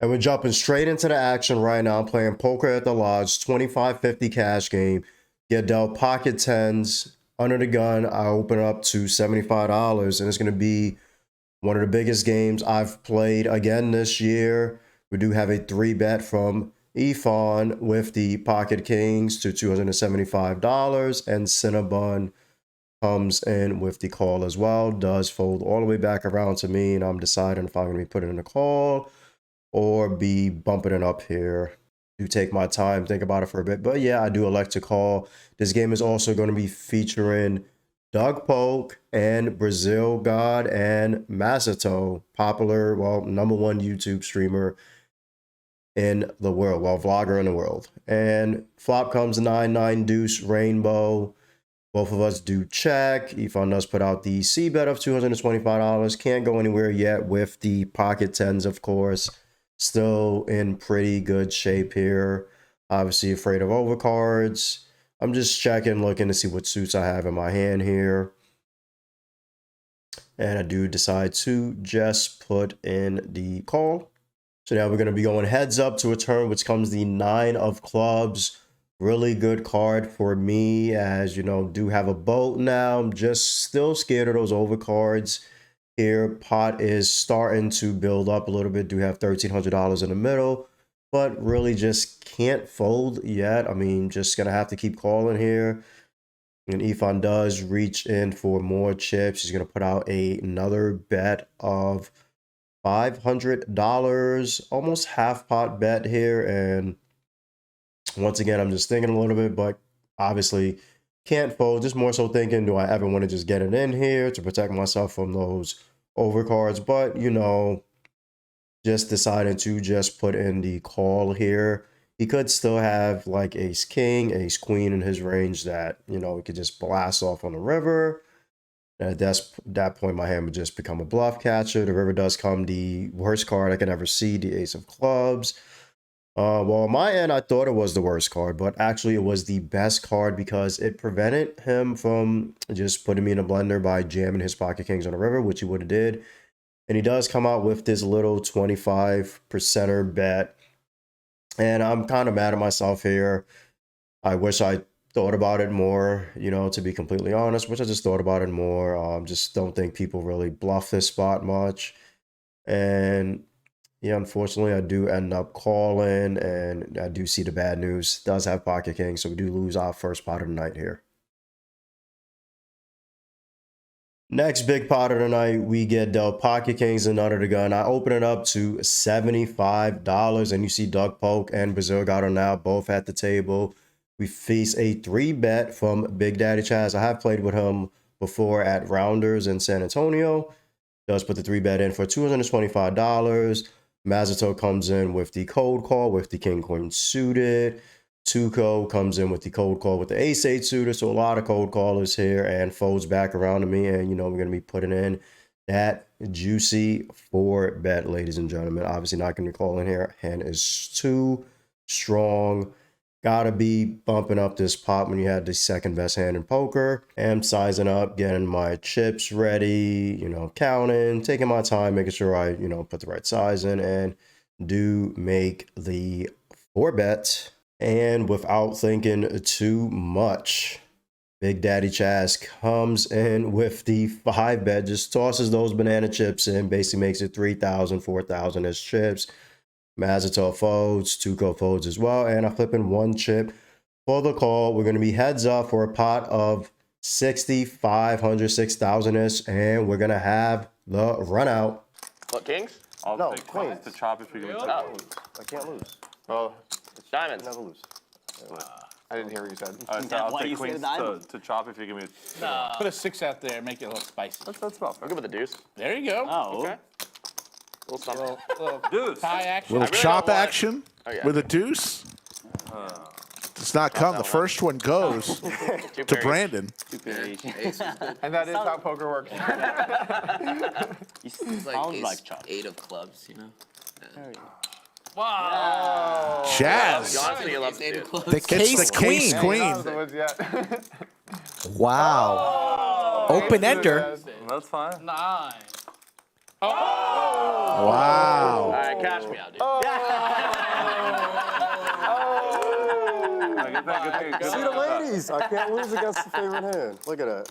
And we're jumping straight into the action right now. I'm playing Poker at the Lodge, 25.50 cash game. Get dealt pocket tens under the gun. I open it up to $75, and it's going to be one of the biggest games I've played again this year. We do have a 3-bet from Efon with the pocket kings to $275, and Cinnabon comes in with the call as well. Does fold all the way back around to me, and I'm deciding if I'm going to be putting in a call or be bumping it up here. Do take my time, think about it for a bit. But yeah, I do elect to call. This game is also going to be featuring Doug POLK and Brazil God and MASATO, popular, well, #1 YouTube streamer in the world, well, vlogger in the world. And flop comes 9-9 deuce rainbow. Both of us do check. Efon does put out the C bet of $225. Can't go anywhere yet with the pocket tens, of course. Still in pretty good shape here. Obviously afraid of overcards. I'm just checking, looking to see what suits I have in my hand here. And I do decide to just put in the call. So now we're going to be going heads up to a turn, which comes the 9 of clubs. Really good card for me, as you know, do have a boat now. I'm just still scared of those overcards. Here, pot is starting to build up a little bit. Do have $1,300 in the middle, but really just can't fold yet. I mean, just gonna have to keep calling here. And Efon does reach in for more chips. He's gonna put out another bet of $500, almost half pot bet here. And once again, I'm just thinking a little bit, but obviously can't fold. Just more so thinking, do I ever want to just get it in here to protect myself from those overcards? But, you know, just decided to just put in the call here. He could still have like ace king, ace queen in his range that, you know, he could just blast off on the river. At that point, my hand would just become a bluff catcher. The river does come the worst card I can ever see, the ace of clubs. Well, on my end, I thought it was the worst card, but actually it was the best card because it prevented him from just putting me in a blender by jamming his pocket kings on the river, which he would have did. And he does come out with this little 25%er bet. And I'm kind of mad at myself here. I wish I thought about it more, you know, to be completely honest, which I just thought about it more. Just don't think people really bluff this spot much. And yeah, unfortunately, I do end up calling, and I do see the bad news. Does have pocket king, so we do lose our first pot of the night here. Next big pot of the night, we get dealt pocket kings and under the gun. I open it up to $75, and you see Doug POLK and Brazil God are now both at the table. We feast a 3-bet from Big Daddy Chaz. I have played with him before at Rounders in San Antonio. Does put the 3-bet in for $225. MASATO comes in with the cold call with the king queen suited. Tuco comes in with the cold call with the ace-8 suited. So a lot of cold callers here, and folds back around to me. And, you know, we're going to be putting in that juicy 4-bet, ladies and gentlemen. Obviously not going to call in here. Hand is too strong. Gotta be bumping up this pot when you had the second best hand in poker. Am sizing up, getting my chips ready, you know, counting, taking my time, making sure I, you know, put the right size in, and do make the 4-bet. And without thinking too much, Big Daddy Chaz comes in with the 5-bet, just tosses those banana chips in, basically makes it 3,000, 4,000 as chips. MASATO folds, Tuco folds as well, and I'm flipping 1 chip for the call. We're going to be heads up for a pot of 6,500, 6,000-ish, and we're going to have the run out. What, kings? No, queens. To chop if you're going to No. I can't lose. Well, it's diamonds. Never lose. I didn't hear what you said. so I'll Why take you say queens diamond? to chop if you give me Put a 6 out there, make it a little spicy. That's about I'll give it the deuce. There you go. Oh, Okay. A little something. Little deuce. tie action. Little really chop don't want- action Oh, yeah. with a deuce. Does not come. The first one goes Two to pairs. Brandon. And that is how poker works. It's It's like sounds ace, like chop. 8 of clubs, you know? Oh, Chaz. honestly, you love Ace to 8 do of it. clubs. The case It's the case queen. Not queen. the woods yet. Oh. Wow. Open ender. That's fine. 9. All Wow. right, cash me out, dude. See the ladies. I can't lose against the favorite hand. Look at that.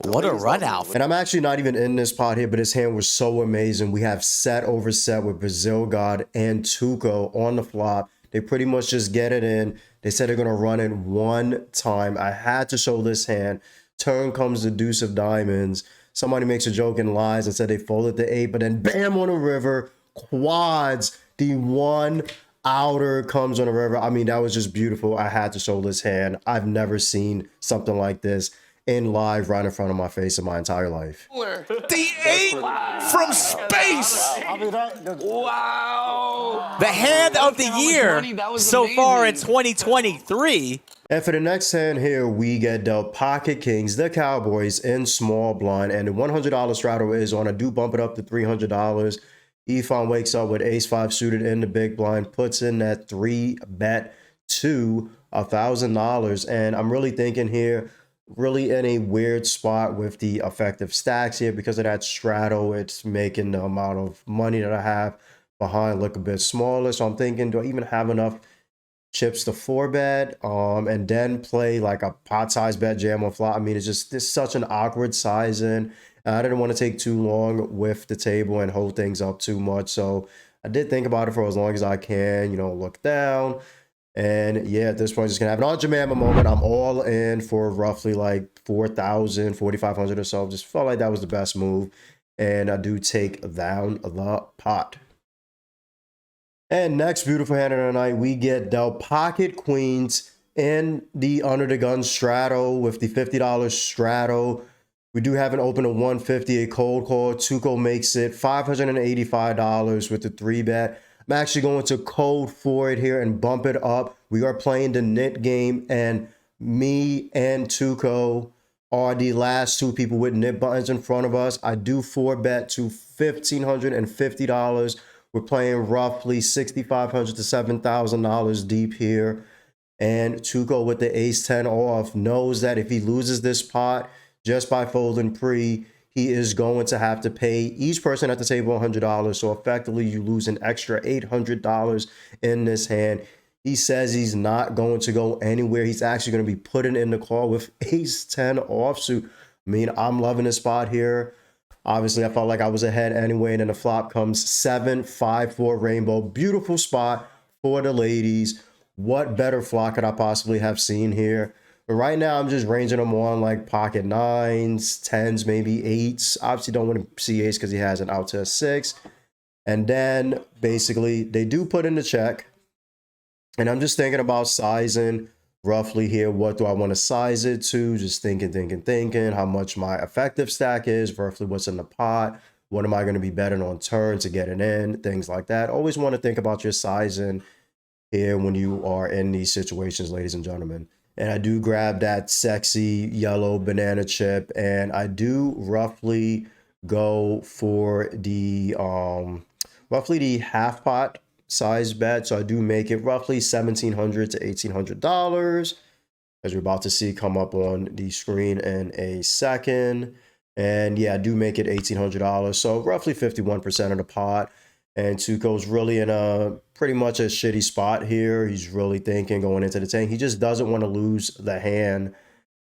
What a run out. And I'm actually not even in this pot here, but his hand was so amazing. We have set over set with Brazil God and Tuco on the flop. They pretty much just get it in. They said they're going to run it one time. I had to show this hand. Turn comes the deuce of diamonds. Somebody makes a joke and lies and said they folded the 8, but then bam on the river, quads, the one outer comes on the river. I mean, that was just beautiful. I had to show this hand. I've never seen something like this in live right in front of my face in my entire life. The 8 from space. Wow. The hand of the year so far in 2023. And for the next hand here, we get dealt Pocket Kings, the Cowboys in small blind. And the $100 straddle is on. I do bump it up to $300. Efon wakes up with ace-5 suited in the big blind, puts in that 3-bet to $1,000. And I'm really thinking here, really in a weird spot with the effective stacks here because of that straddle. It's making the amount of money that I have behind look a bit smaller. So I'm thinking, do I even have enough chips to 4-bet and then play like a pot size bet jam on flop? I mean, it's such an awkward sizing. I didn't want to take too long with the table and hold things up too much. So I did think about it for as long as I can, you know, look down. And yeah, at this point, just gonna have an on Jemima moment. I'm all in for roughly like 4,000, 4,500 or so. Just felt like that was the best move. And I do take down the pot. And next beautiful hand of the night, we get dealt Pocket Queens in the under the gun straddle with the $50 straddle. We do have an open of 150, a cold call. Tuco makes it $585 with the 3-bet. I'm actually going to code for it here and bump it up. We are playing the knit game, and me and Tuco are the last two people with knit buttons in front of us. I do 4-bet to $1,550. We're playing roughly $6,500 to $7,000 deep here. And Tuco with the ace-10 off knows that if he loses this pot just by folding pre, he is going to have to pay each person at the table $100. So effectively, you lose an extra $800 in this hand. He says he's not going to go anywhere. He's actually going to be putting in the call with ace-10 offsuit. I mean, I'm loving this spot here. Obviously, I felt like I was ahead anyway, and then the flop comes 7-5-4 rainbow. Beautiful spot for the ladies. What better flop could I possibly have seen here? But right now, I'm just ranging them on like pocket 9s, 10s, maybe 8s. Obviously, don't want to see ace because he has an out to a 6. And then, basically, they do put in the check. And I'm just thinking about sizing roughly here. What do I want to size it to? Just thinking how much my effective stack is, roughly what's in the pot. What am I going to be betting on turn to get it in? Things like that. Always want to think about your sizing here when you are in these situations, ladies and gentlemen. And I do grab that sexy yellow banana chip, and I do roughly go for the half pot size bet. So I do make it roughly $1,700 to $1,800, as you're about to see come up on the screen in a second. And yeah, I do make it $1,800, so roughly 51% of the pot. And Tuco's really in a pretty much a shitty spot here. He's really thinking going into the tank. He just doesn't want to lose the hand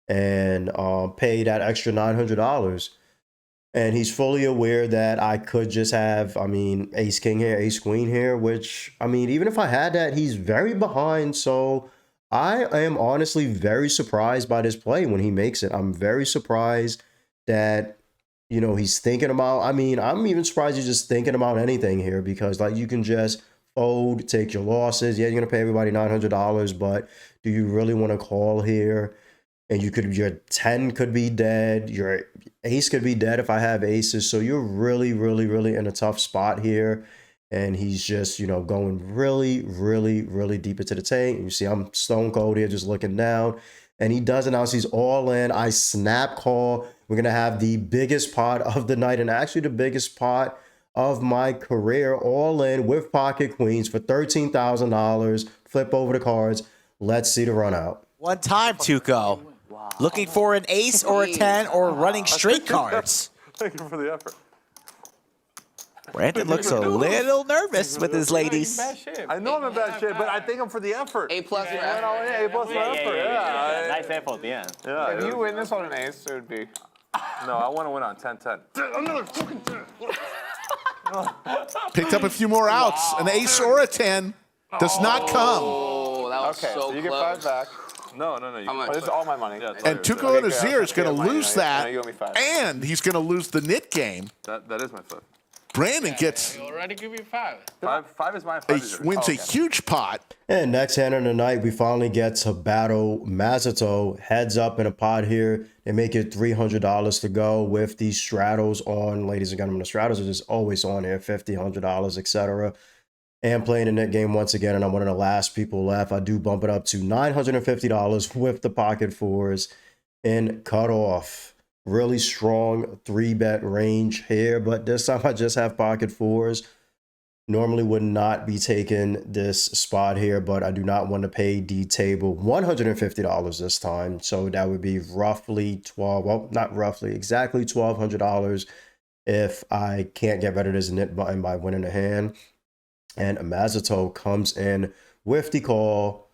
and pay that extra $900. And he's fully aware that I could just have, I mean, ace king here, ace queen here, which, I mean, even if I had that, he's very behind. So I am honestly very surprised by this play when he makes it. I'm very surprised that, you know, he's thinking about, I mean, I'm even surprised he's just thinking about anything here, because like you can just fold, take your losses. Yeah, you're going to pay everybody $900, but do you really want to call here? And you could, your 10 could be dead. Your ace could be dead if I have aces. So you're really, really, really in a tough spot here. And he's just, you know, going really, really, really deep into the tank. You see, I'm stone cold here, just looking down. And he does announce he's all in. I snap call. We're going to have the biggest pot of the night, and actually the biggest pot of my career, all in with pocket queens for $13,000. Flip over the cards. Let's see the run out. One time, Tuco. Wow. Looking for an ace or a 10 or running straight cards. Thank you for the effort. Brandon looks a little nervous with his ladies. Bad shape. I know I'm in bad shape, but I think I'm for the effort. A+ for Yeah, effort. A+ for effort. Yeah. Nice effort, yeah. Yeah. If you win this on an ace, it would be. No, I want to win on 10-10. Another fucking 10. Picked up a few more outs. An ace or a 10 does not come. Oh, that was Okay, so so you get close. 5 back. No. How much? Oh, this is all my money. Yeah, it's And all Tuco yours. and Azir is going to Okay, lose now that, you owe me 5. and he's going to lose the knit game. That is my 5. Brandon gets I already give you 5. 5 is mine. 5 is yours. wins a huge pot. And next hand of the night, we finally get to battle MASATO. Heads up in a pot here. They make it $300 to go with these straddles on. Ladies and gentlemen, the straddles are just always on here, $50, $100, etc. And playing the net game once again, and I'm one of the last people left. I do bump it up to $950 with the pocket fours in cutoff. Really strong 3-bet range here, but this time I just have pocket fours. Normally would not be taking this spot here, but I do not want to pay the table $150 this time. So that would be roughly not roughly, exactly $1,200 if I can't get rid of this knit button by winning a hand. And MASATO comes in with the call.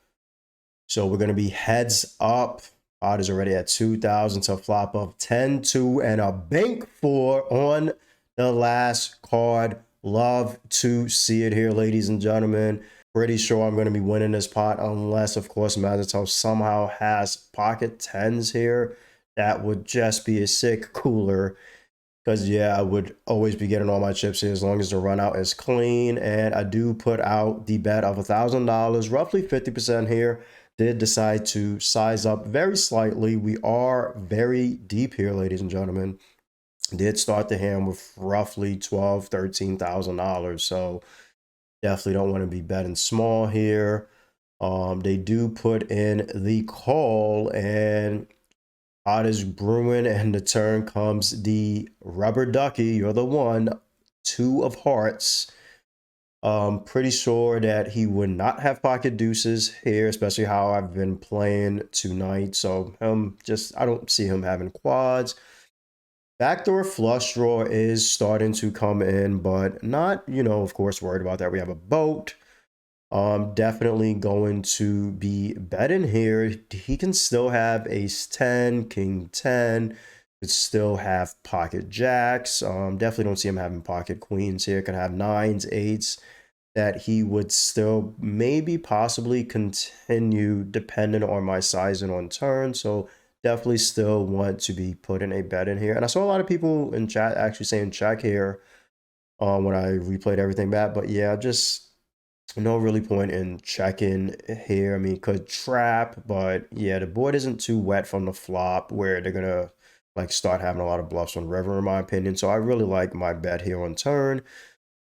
So we're going to be heads up. Odd is already at 2,000 to flop of 10-2 and a bank 4 on the last card. Love to see it here, ladies and gentlemen. Pretty sure I'm going to be winning this pot unless, of course, MASATO somehow has pocket 10s here. That would just be a sick cooler. Because, yeah, I would always be getting all my chips here as long as the run out is clean. And I do put out the bet of $1,000, roughly 50% here. Did decide to size up very slightly. We are very deep here, ladies and gentlemen. Did start the hand with roughly $12,000, $13,000. So definitely don't want to be betting small here. They do put in the call, and pot is brewing, and the turn comes the rubber ducky. You're the one. 2 of hearts. Pretty sure that he would not have pocket deuces here, especially how I've been playing tonight. So I don't see him having quads. Backdoor flush draw is starting to come in, but not, of course, worried about that. We have a boat. Definitely going to be betting here. He can still have ace 10, king 10. Could still have pocket jacks. Definitely don't see him having pocket queens here. Could have 9s, 8s that he would still maybe possibly continue depending on my sizing on turn. So definitely still want to be putting a bet in here. And I saw a lot of people in chat actually saying check here when I replayed everything back. But yeah, just no really point in checking here. I mean, could trap, but yeah, the board isn't too wet from the flop where they're going to start having a lot of bluffs on river, in my opinion. So I really like my bet here on turn.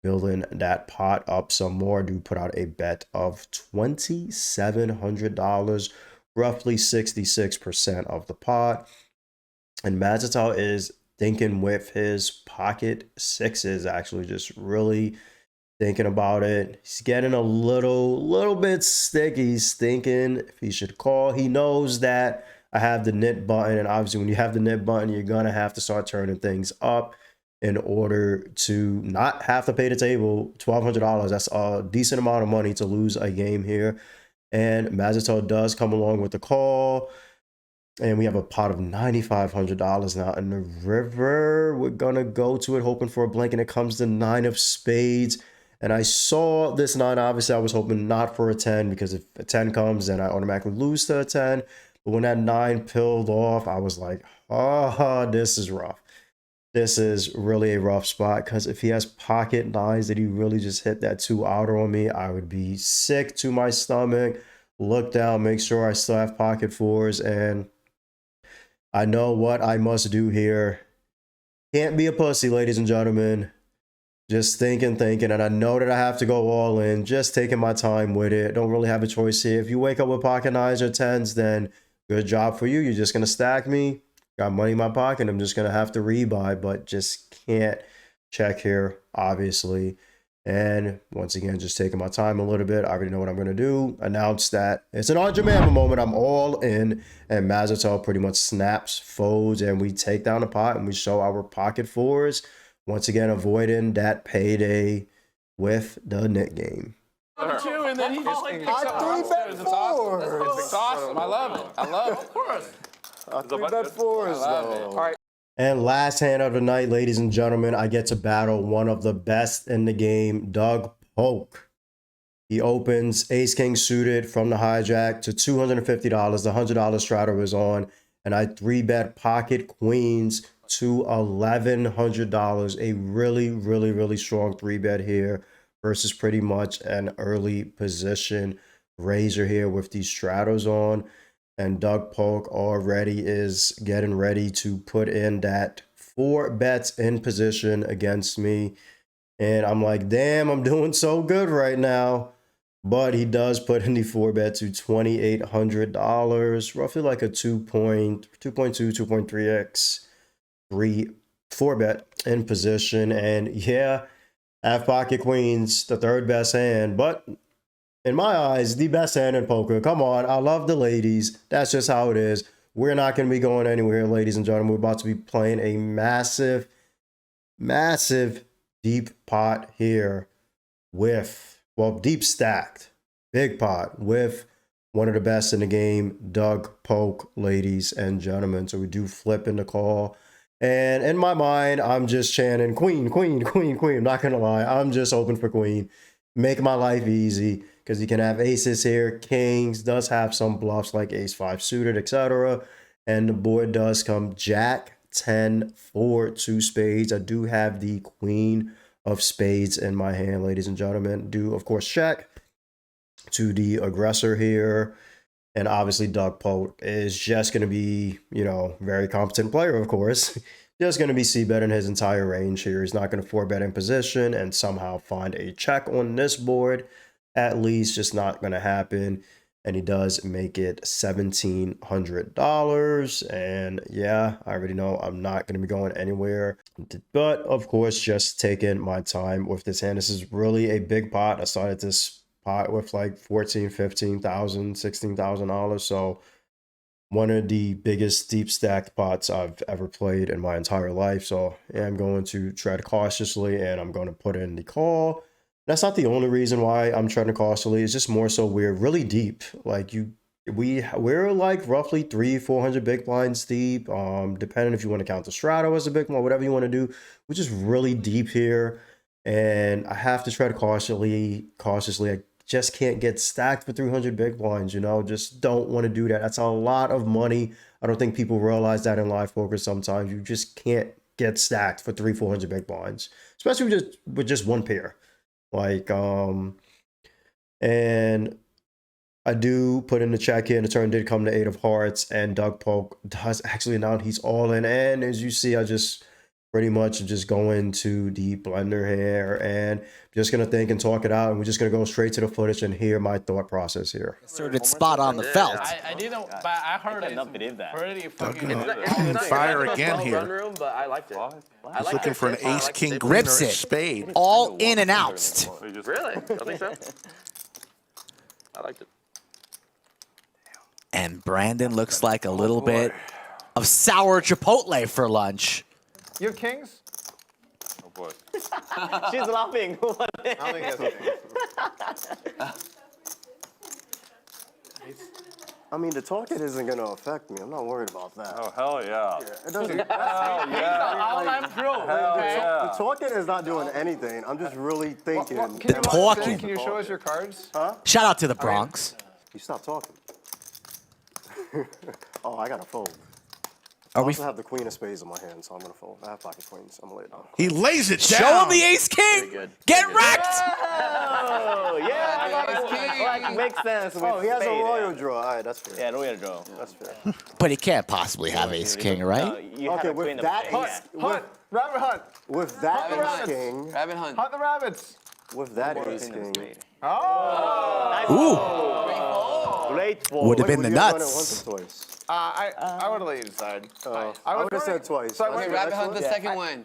Building that pot up some more. Do put out a bet of $2,700, roughly 66% of the pot. And MASATO is thinking with his pocket 6s, actually just really thinking about it. He's getting a little bit sticky. He's thinking if he should call. He knows that I have the knit button, and obviously when you have the knit button, you're gonna have to start turning things up in order to not have to pay the table $1,200. That's a decent amount of money to lose a game here. And MASATO does come along with the call. And we have a pot of $9,500 now in the river. We're going to go to it hoping for a blank, and it comes the 9 of spades. And I saw this 9. Obviously, I was hoping not for a 10, because if a 10 comes, then I automatically lose to a 10. But when that 9 peeled off, I was like, oh, this is rough. This is really a rough spot, because if he has pocket 9s, that he really just hit that 2 outer on me, I would be sick to my stomach. Look down, make sure I still have pocket 4s, and I know what I must do here. Can't be a pussy, ladies and gentlemen. Just thinking, and I know that I have to go all in. Just taking my time with it. Don't really have a choice here. If you wake up with pocket 9s or 10s, then good job for you. You're just going to stack me. Got money in my pocket. I'm just going to have to rebuy, but just can't check here, obviously. And once again, just taking my time a little bit. I already know what I'm going to do. Announce that it's an Arjamama moment. I'm all in. And MASATO pretty much snaps, folds, and we take down the pot and we show our pocket 4s Once again, avoiding that payday with the Nick game. Two, and then he just thinks it's awesome. It's awesome. I love it. I love it. Of course. Bet fours, though. All right. And last hand of the night, ladies and gentlemen, I get to battle one of the best in the game, Doug POLK. He opens ace king suited from the hijack to $250. The $100 straddle was on, and I 3-bet pocket queens to $1,100. A really strong 3-bet here versus pretty much an early position raiser here with these straddles on. And Doug POLK already is getting ready to put in that 4 bets in position against me. And I'm like, damn, I'm doing so good right now. But he does put in the 4-bet to $2,800, roughly like a 2.3x 4-bet in position. And yeah, I have pocket queens, the 3rd best hand, but in my eyes, the best hand in poker. Come on, I love the ladies. That's just how it is. We're not going to be going anywhere, ladies and gentlemen. We're about to be playing a massive deep pot here with, well, deep stacked, big pot with one of the best in the game, Doug POLK, ladies and gentlemen. So we do flip in the call. And in my mind, I'm just chanting queen, queen, queen, queen. I'm not going to lie. I'm just hoping for queen. Make my life easy because you can have aces here. Kings does have some bluffs like ace-5 suited, etc. And the board does come jack 10 for 2 spades. I do have the queen of spades in my hand, ladies and gentlemen. Do, of course, check to the aggressor here. And obviously, Doug POLK is just going to be, you know, very competent player, of course. Just going to be c-betting his entire range here. He's not going to 4-bet in position and somehow find a check on this board. At least, just not going to happen. And he does make it $1,700. And yeah, I already know I'm not going to be going anywhere. But of course, just taking my time with this hand. This is really a big pot. I started this pot with like $14,000, $15,000, $16,000. So one of the biggest deep stacked pots I've ever played in my entire life. So yeah, I'm going to tread cautiously and I'm going to put in the call. That's not the only reason why I'm treading cautiously. It's just more so we're really deep. Like we're like roughly 300-400 big blinds deep. Depending if you want to count the straddle as a big one, whatever you want to do. We're just really deep here. And I have to tread cautiously. I just can't get stacked for 300 big blinds, you know, just don't want to do that. That's a lot of money. I don't think people realize that in live poker sometimes. You just can't get stacked for 300-400 big blinds, especially with just one pair. Like, and I do put in the check here, and the turn did come to 8 of hearts, and Doug POLK does actually announce he's all in. And as you see, I just pretty much just go into the blender here and just going to think and talk it out. And we're just going to go straight to the footage and hear my thought process here. Inserted spot on the felt. I didn't, but I heard it. believe that. Pretty fucking. On fire again here. Room, but I liked it. He's looking for an ace, king, queen, Rips or a it. spade. All in and out. Really? Don't think so? I liked it. And Brandon looks like a little bit of sour chipotle for lunch. You have kings? Oh boy. She's laughing. I don't think that's I mean, the talking isn't going to affect me. I'm not worried about that. Oh hell yeah. It doesn't. Hell yeah. All-time pro. Hell Okay. yeah. The talking is not doing anything. I'm just really thinking. Can you, Talking. can you show us your cards? Shout out to the Bronx. You stop talking. Oh, I got to fold. Are I we? also have the queen of spades in my hand, so I'm going to fold. I have pocket queens. I'm going to lay it down. He lays it down. Show him the ace king. good. Get wrecked. Oh, yeah. Makes sense. Oh, he has a royal draw. All right, that's fair. Yeah, don't get a draw. That's fair. But he can't possibly have ace king, right? You have Okay, a queen with of that spades. ace, Hunt! Rabbit hunt! with that Rabbits. ace king, Rabbit hunt. Hunt the rabbits! with that ace king. Oh! Great fold. Would have been Would the you have done it nuts. once or twice? I would have let you decide. I would have said twice. So I went That's rabbit hunt what- the second one.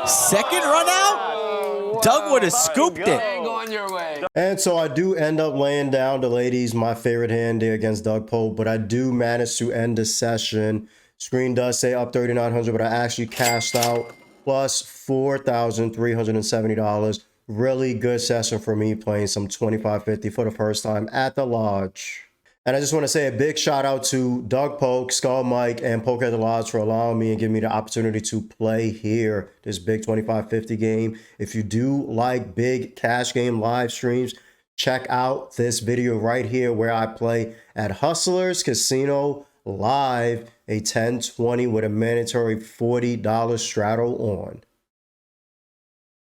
Second run out? Doug would have scooped it. Ain't going your way. And so I do end up laying down the ladies, my favorite hand there against Doug POLK, but I do manage to end the session. Screen does say up 3,900, but I actually cashed out plus $4,370. Really good session for me playing some 2550 for the first time at the lodge. And I just want to say a big shout out to Doug Polk, Skull Mike, and Poke at the Lodge for allowing me and giving me the opportunity to play here, this big 2550 game. If you do like big cash game live streams, check out this video right here where I play at Hustlers Casino Live, a 10-20 with a mandatory $40 straddle on.